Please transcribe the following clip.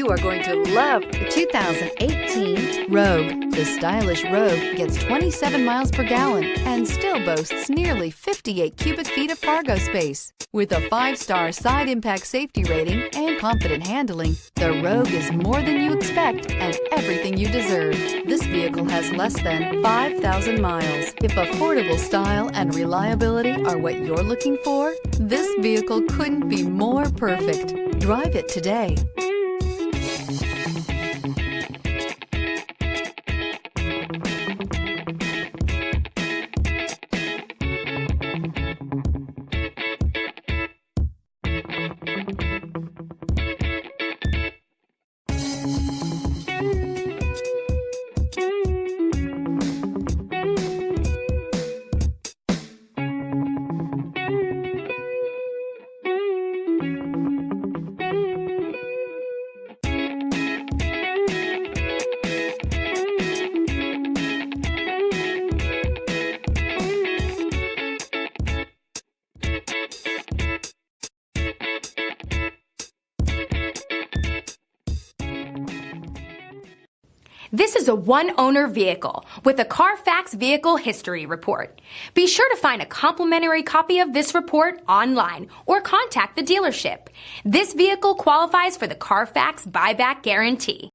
You are going to love the 2018 Rogue. The stylish Rogue gets 27 miles per gallon and still boasts nearly 58 cubic feet of cargo space. With a 5-star side impact safety rating and confident handling, the Rogue is more than you expect and everything you deserve. This vehicle has less than 5,000 miles. If affordable style and reliability are what you're looking for, this vehicle couldn't be more perfect. Drive it today. This is a one-owner vehicle with a Carfax Vehicle History Report. Be sure to find a complimentary copy of this report online or contact the dealership. This vehicle qualifies for the Carfax Buyback Guarantee.